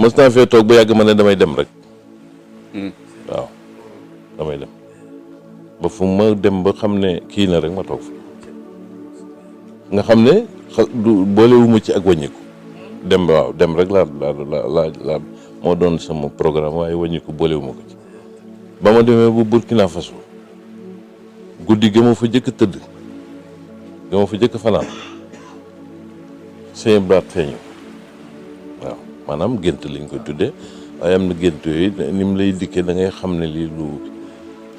mos naa fee toog ba yàgg ma ne damay dem rek waaw damay dem ba fu ma dem ba xam ne kii na rek ma toog fa nga xam ne boolewuma ci ak wàññiku dem waaw dem rek laa moo doon sama programme waaye wàññiku boolewuma ko ci ba ma demee bu Burkina Faso guddi ga ma fa jëkk tëdd ga ma fa jëkk fanaan sëñ Blaat feeñu waaw maanaam gént lañ koy tuddee waaye am na gént yooyu ni mu lay dikkee da ngay xam ne lii lu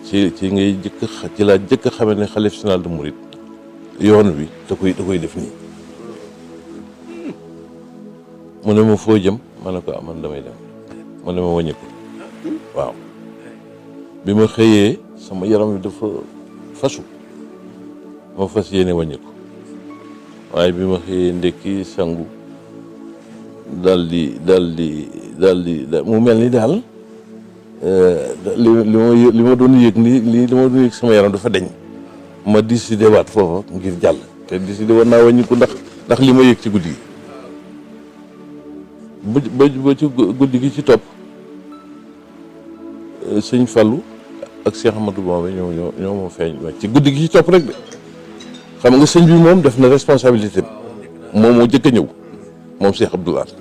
ci ngay ci laa jëkk xamee ne xalif général de Mouride yoon wi da koy def nii mu ne ma foo jëm ma ne ko man damay dem mu ne ma wàññi ko waaw bi ma xëyee sama yaram wi dafa fasu ma fas yéene wàññi ko waaye bi ma xëyee ndekki sangu daal di mu mel ni daal li ma doon yëg li ma doon yëg sama yaram dafa deñ ma décidé waat foofa ngir jàll te décidé war naa wàññi ko ndax li ma yëg ci guddi gi ba ci guddi gi ci topp sëñ Fallou ak Cheikh Amadou Bamba ñoo ma feeñ waaye ci guddi gi ci topp rek de xam nga sëñ bi moom def na responsabilité moom moo jëkk a ñëw moom Cheikh Abdoulaye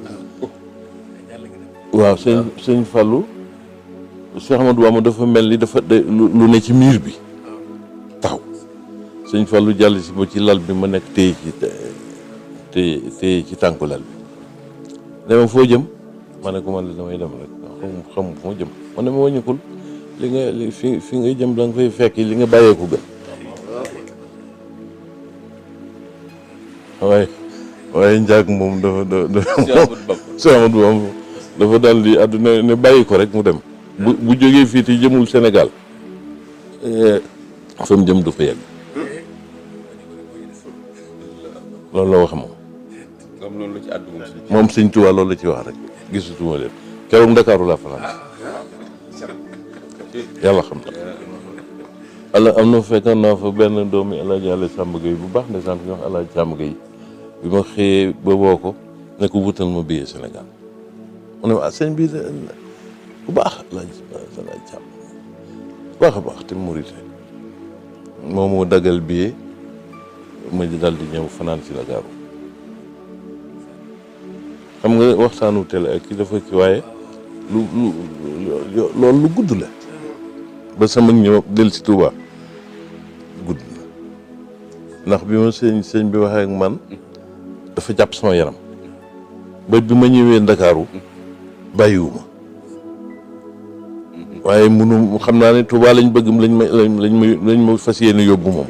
waaw sëñ Fallou Cheikh Amadou Bamba dafa mel ni dafa lu ne ci miir bi taxaw sëñ Fallou jàll si ba ci lal bi ma nekk téye ci tànku lal bi dama foo jëm ma ne ko man damay dem rek xam fu ma jëm ma ne ma wàññikul fi nga jëm da nga fay fekk li nga bàyyeeku gën waaye njaag moom dafa daal di àdduna ne bàyyi ko rek mu dem bu jógee fii te jëmul Sénégal fa mu jëm du fa yegg loolu la wax moom sëñ Tuubaa loolu la ci wax rek gisutuma leen keroog Ndakaaru laa fanaan yàlla xam na ala am na fekkoon naa fa benn doomi Alaaji Yàlla Sàmb Gay bu baax ne sant ñu wax Alaaji Sàmb Gay bi ma xëyee ba woo ko ne ko wutal ma billet Sénégal mu ne ma sëñ bi bu baax Alaaji Sàmb baax a baax te Murit moom moo dagal billet ma dal di ñëw fanaan si Ndakaaru xam nga waxtaanu télé ak ki dafa ci waaye loolu lu gudd la ba sama ñëw del si Touba gudd na ndax bi ma sëñ bi waxee ak man dafa jàpp sama yaram ba bi ma ñëwee Ndakaaru bàyyiwuma waaye xam naa ne Touba lañ bëgg lañ ma fas yéene yóbbu moom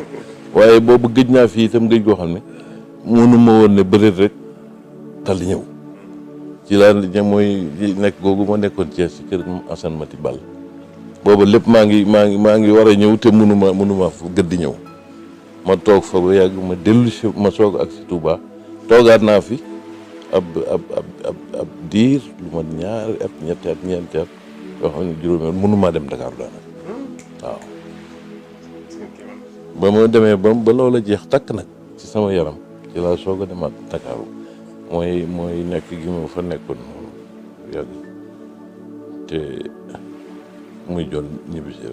waaye boobu gëj naa fii itam gëj goo xam ne mënu ma woon ne bëreet rek dal di ñëw ci laa mooy nekk googu ma nekkoon Thiès ci kër Assane Mati Ball booba lépp maa ngi war a ñëw te mënuma fu gëdd di ñëw ma toog fa ba yàgg ma dellu si ma soog ak si Touba toogaat naa fi ab diir lu ma ñaari at ñetti at ñeenti at yoo xam ne juróomi mënumaa dem Dakar daanaka waaw ba ma demee ba loola jeex takk nag ci sama yaram ci laa soog a demaat Dakar mooy nekk gi ma fa nekkoon noonu yàgg te muy jon ñibbisi